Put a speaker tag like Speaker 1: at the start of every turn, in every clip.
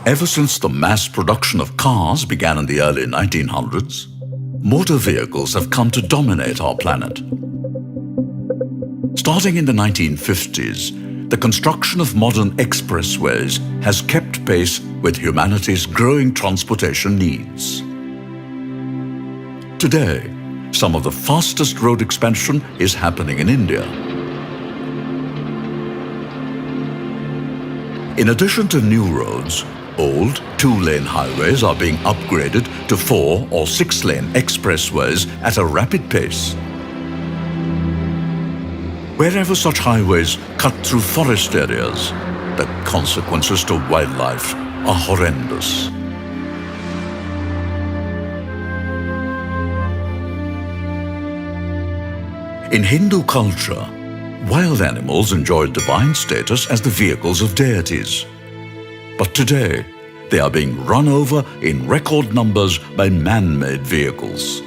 Speaker 1: Ever since the mass production of cars began in the early 1900s, motor vehicles have come to dominate our planet. Starting in the 1950s, the construction of modern expressways has kept pace with humanity's growing transportation needs. Today, some of the fastest road expansion is happening in India. In addition to new roads, old two-lane highways are being upgraded to 4- or 6-lane expressways at a rapid pace. Wherever such highways cut through forest areas, the consequences to wildlife are horrendous. In Hindu culture, wild animals enjoyed divine status as the vehicles of deities. But today, they are being run over in record numbers by man-made vehicles.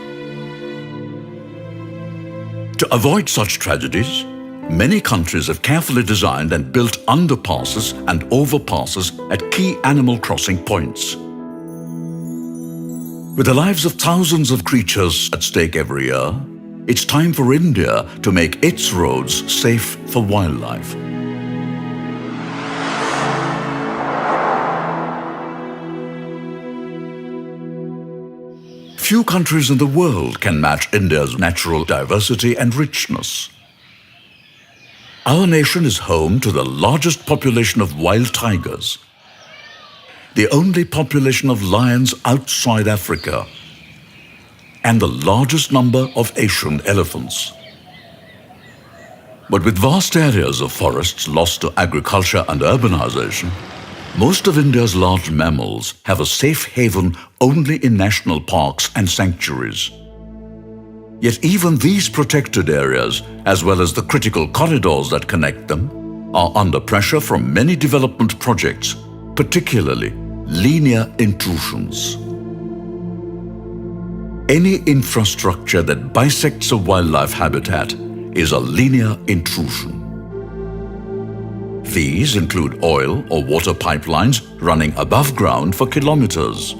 Speaker 1: To avoid such tragedies, many countries have carefully designed and built underpasses and overpasses at key animal crossing points. With the lives of thousands of creatures at stake every year, it's time for India to make its roads safe for wildlife. Few countries in the world can match India's natural diversity and richness. Our nation is home to the largest population of wild tigers, the only population of lions outside Africa, and the largest number of Asian elephants. But with vast areas of forests lost to agriculture and urbanization, most of India's large mammals have a safe haven only in national parks and sanctuaries. Yet even these protected areas, as well as the critical corridors that connect them, are under pressure from many development projects, particularly linear intrusions. Any infrastructure that bisects a wildlife habitat is a linear intrusion. These include oil or water pipelines running above ground for kilometers,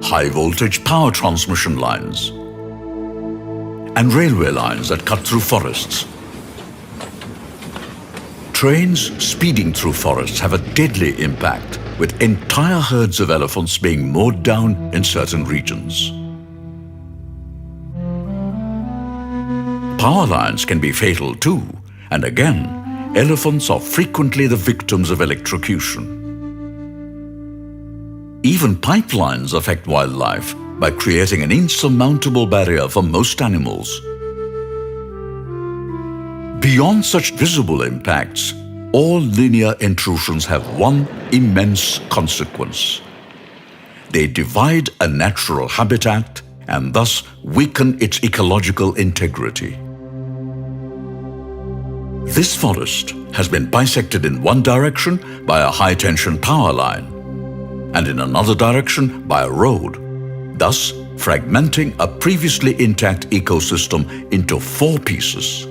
Speaker 1: high-voltage power transmission lines, and railway lines that cut through forests. Trains speeding through forests have a deadly impact, with entire herds of elephants being mowed down in certain regions. Power lines can be fatal too, and again, elephants are frequently the victims of electrocution. Even pipelines affect wildlife by creating an insurmountable barrier for most animals. Beyond such visible impacts, all linear intrusions have one immense consequence. They divide a natural habitat and thus weaken its ecological integrity. This forest has been bisected in one direction by a high-tension power line and in another direction by a road, thus fragmenting a previously intact ecosystem into 4 pieces.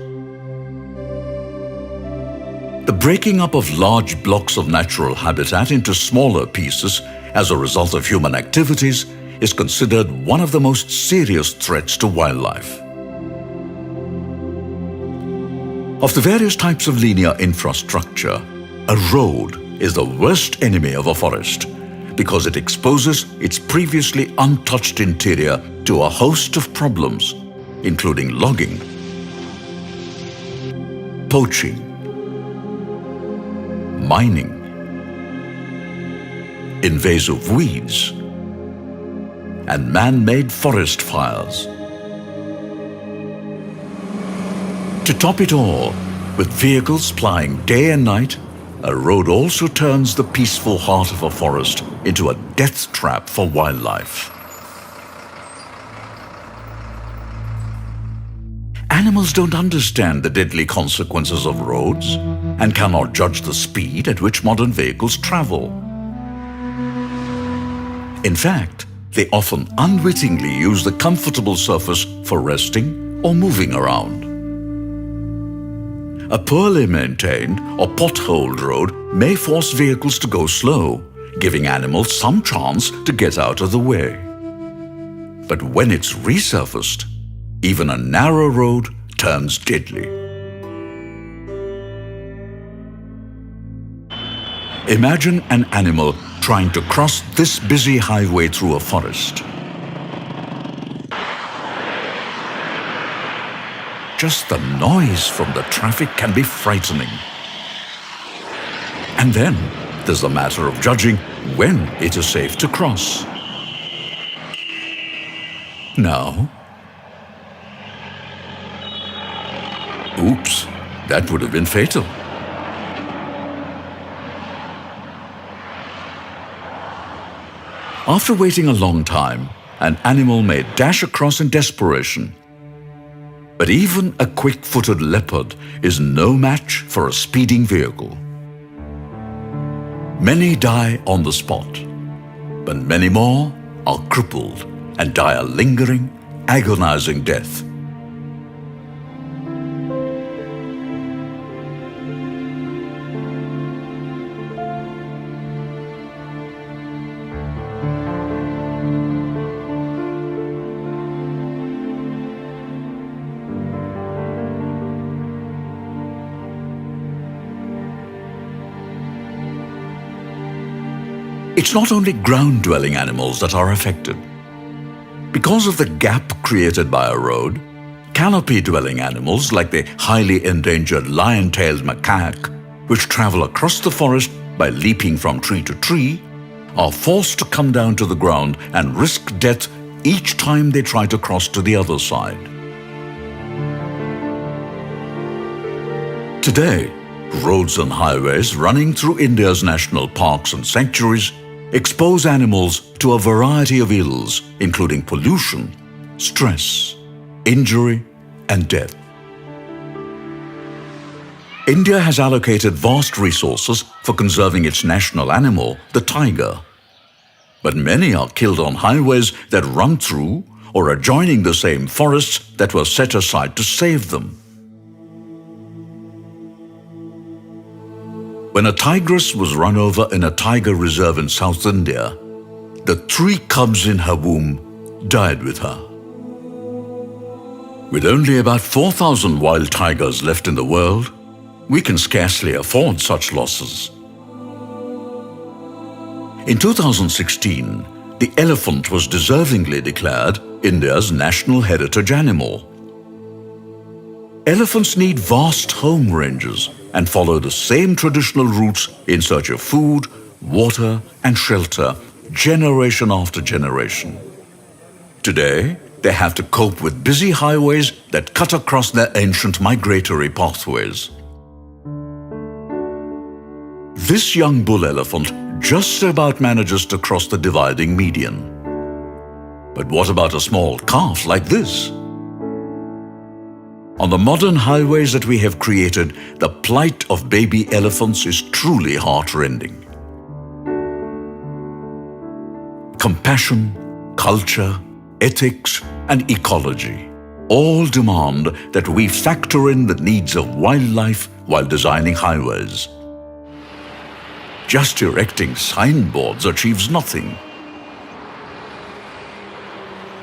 Speaker 1: The breaking up of large blocks of natural habitat into smaller pieces as a result of human activities is considered one of the most serious threats to wildlife. Of the various types of linear infrastructure, a road is the worst enemy of a forest because it exposes its previously untouched interior to a host of problems, including logging, poaching, mining, invasive weeds, and man-made forest fires. To top it all, with vehicles plying day and night, a road also turns the peaceful heart of a forest into a death trap for wildlife. Animals don't understand the deadly consequences of roads and cannot judge the speed at which modern vehicles travel. In fact, they often unwittingly use the comfortable surface for resting or moving around. A poorly maintained or potholed road may force vehicles to go slow, giving animals some chance to get out of the way. But when it's resurfaced, even a narrow road turns deadly. Imagine an animal trying to cross this busy highway through a forest. Just the noise from the traffic can be frightening. And then there's the matter of judging when it is safe to cross. Now, oops, that would have been fatal. After waiting a long time, an animal may dash across in desperation. But even a quick-footed leopard is no match for a speeding vehicle. Many die on the spot, but many more are crippled and die a lingering, agonizing death. It's not only ground-dwelling animals that are affected. Because of the gap created by a road, canopy-dwelling animals like the highly endangered lion-tailed macaque, which travel across the forest by leaping from tree to tree, are forced to come down to the ground and risk death each time they try to cross to the other side. Today, roads and highways running through India's national parks and sanctuaries expose animals to a variety of ills, including pollution, stress, injury, and death. India has allocated vast resources for conserving its national animal, the tiger. But many are killed on highways that run through or adjoining the same forests that were set aside to save them. When a tigress was run over in a tiger reserve in South India, the 3 cubs in her womb died with her. With only about 4,000 wild tigers left in the world, we can scarcely afford such losses. In 2016, the elephant was deservingly declared India's national heritage animal. Elephants need vast home ranges and follow the same traditional routes in search of food, water, and shelter generation after generation. Today, they have to cope with busy highways that cut across their ancient migratory pathways. This young bull elephant just about manages to cross the dividing median. But what about a small calf like this? On the modern highways that we have created, the plight of baby elephants is truly heart-rending. Compassion, culture, ethics, and ecology all demand that we factor in the needs of wildlife while designing highways. Just erecting signboards achieves nothing.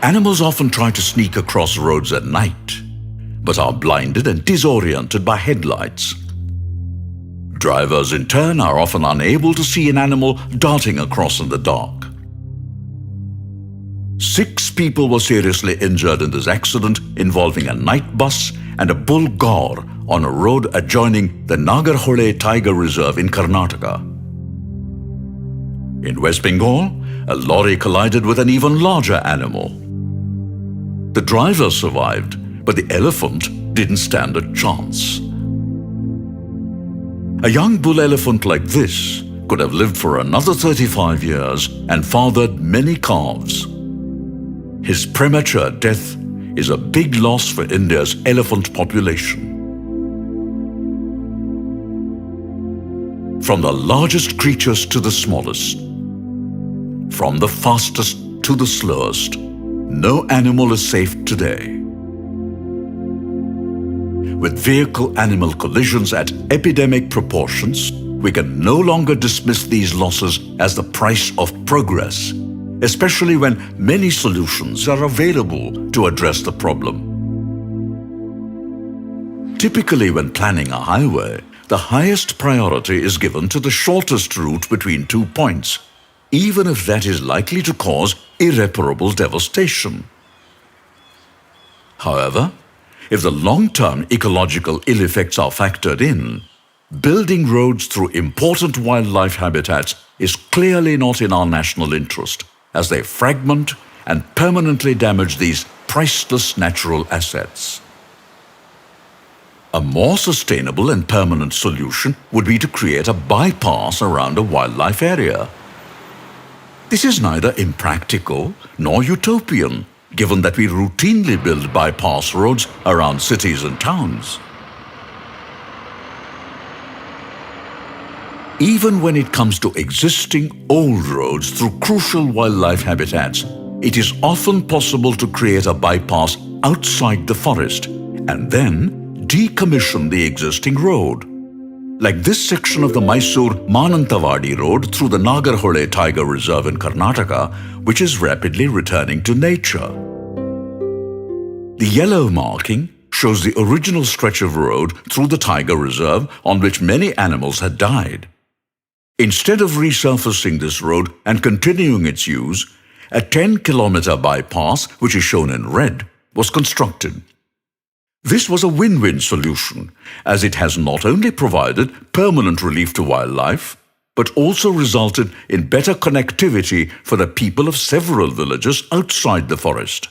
Speaker 1: Animals often try to sneak across roads at night, but are blinded and disoriented by headlights. Drivers, in turn, are often unable to see an animal darting across in the dark. 6 people were seriously injured in this accident involving a night bus and a bull gaur on a road adjoining the Nagarhole Tiger Reserve in Karnataka. In West Bengal, a lorry collided with an even larger animal. The driver survived, but the elephant didn't stand a chance. A young bull elephant like this could have lived for another 35 years and fathered many calves. His premature death is a big loss for India's elephant population. From the largest creatures to the smallest, from the fastest to the slowest, no animal is safe today. With vehicle-animal collisions at epidemic proportions, we can no longer dismiss these losses as the price of progress, especially when many solutions are available to address the problem. Typically, when planning a highway, the highest priority is given to the shortest route between 2 points, even if that is likely to cause irreparable devastation. However, if the long-term ecological ill effects are factored in, building roads through important wildlife habitats is clearly not in our national interest, as they fragment and permanently damage these priceless natural assets. A more sustainable and permanent solution would be to create a bypass around a wildlife area. This is neither impractical nor utopian, given that we routinely build bypass roads around cities and towns. Even when it comes to existing old roads through crucial wildlife habitats, it is often possible to create a bypass outside the forest and then decommission the existing road. Like this section of the Mysore-Manantawadi road through the Nagarhole Tiger Reserve in Karnataka, which is rapidly returning to nature. The yellow marking shows the original stretch of road through the Tiger Reserve on which many animals had died. Instead of resurfacing this road and continuing its use, a 10-kilometer bypass, which is shown in red, was constructed. This was a win-win solution, as it has not only provided permanent relief to wildlife, but also resulted in better connectivity for the people of several villages outside the forest.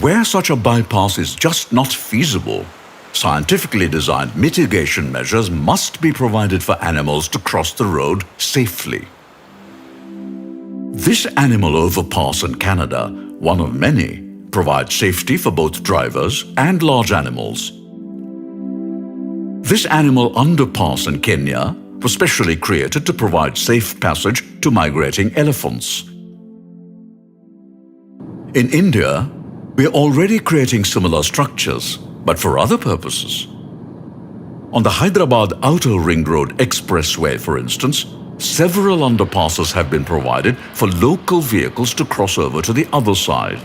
Speaker 1: Where such a bypass is just not feasible, scientifically designed mitigation measures must be provided for animals to cross the road safely. This animal overpass in Canada, one of many, provides safety for both drivers and large animals. This animal underpass in Kenya was specially created to provide safe passage to migrating elephants. In India, we are already creating similar structures, but for other purposes. On the Hyderabad Outer Ring Road Expressway, for instance, several underpasses have been provided for local vehicles to cross over to the other side.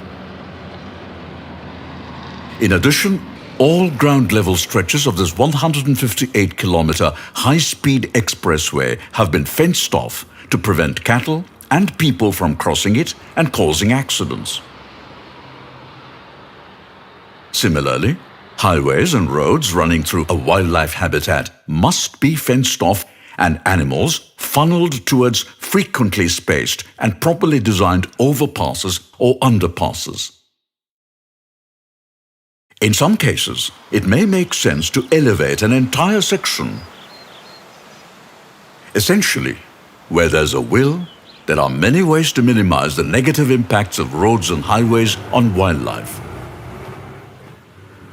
Speaker 1: In addition, all ground-level stretches of this 158-kilometer high-speed expressway have been fenced off to prevent cattle and people from crossing it and causing accidents. Similarly, highways and roads running through a wildlife habitat must be fenced off and animals funneled towards frequently spaced and properly designed overpasses or underpasses. In some cases, it may make sense to elevate an entire section. Essentially, where there's a will, there are many ways to minimize the negative impacts of roads and highways on wildlife.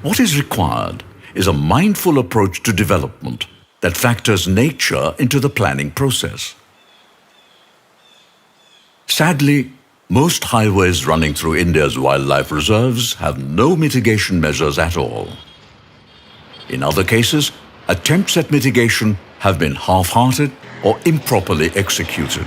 Speaker 1: What is required is a mindful approach to development that factors nature into the planning process. Sadly, most highways running through India's wildlife reserves have no mitigation measures at all. In other cases, attempts at mitigation have been half-hearted or improperly executed.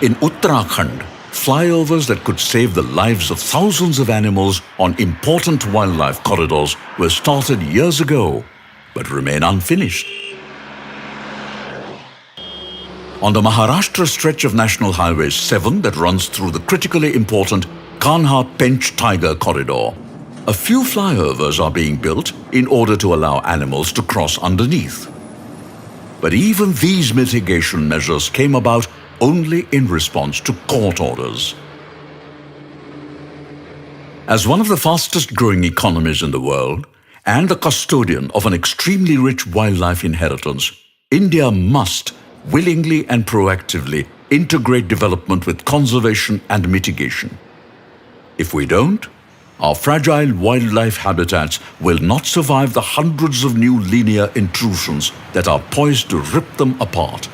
Speaker 1: In Uttarakhand, flyovers that could save the lives of thousands of animals on important wildlife corridors were started years ago, but remain unfinished. On the Maharashtra stretch of National Highway 7 that runs through the critically important Kanha-Pench Tiger Corridor, a few flyovers are being built in order to allow animals to cross underneath. But even these mitigation measures came about only in response to court orders. As one of the fastest growing economies in the world and a custodian of an extremely rich wildlife inheritance, India must willingly and proactively integrate development with conservation and mitigation. If we don't, our fragile wildlife habitats will not survive the hundreds of new linear intrusions that are poised to rip them apart.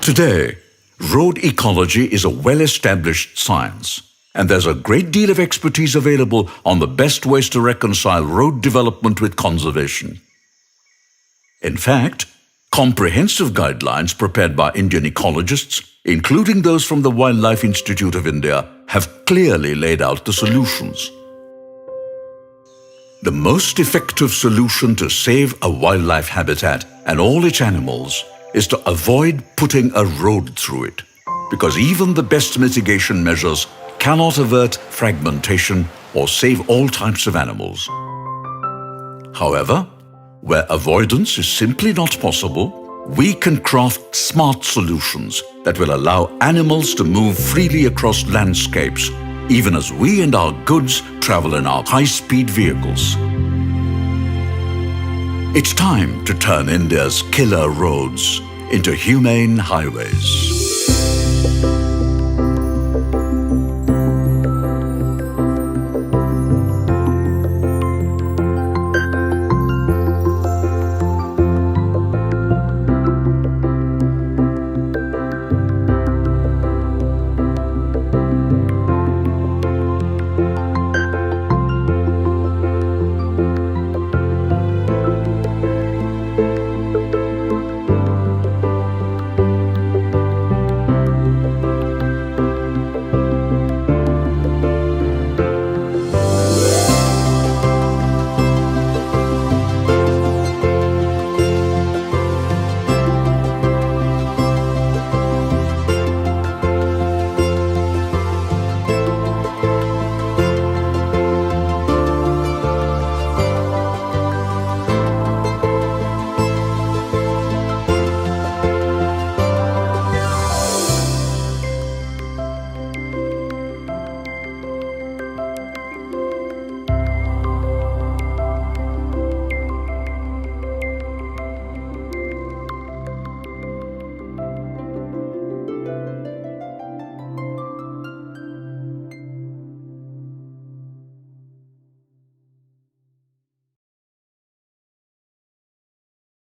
Speaker 1: Today, Road ecology is a well-established science, and there's a great deal of expertise available on the best ways to reconcile road development with conservation. In fact, comprehensive guidelines prepared by Indian ecologists, including those from the Wildlife Institute of India, have clearly laid out the solutions. The most effective solution to save a wildlife habitat and all its animals is to avoid putting a road through it, because even the best mitigation measures cannot avert fragmentation or save all types of animals. However, where avoidance is simply not possible, we can craft smart solutions that will allow animals to move freely across landscapes, even as we and our goods travel in our high-speed vehicles. It's time to turn India's killer roads into humane highways.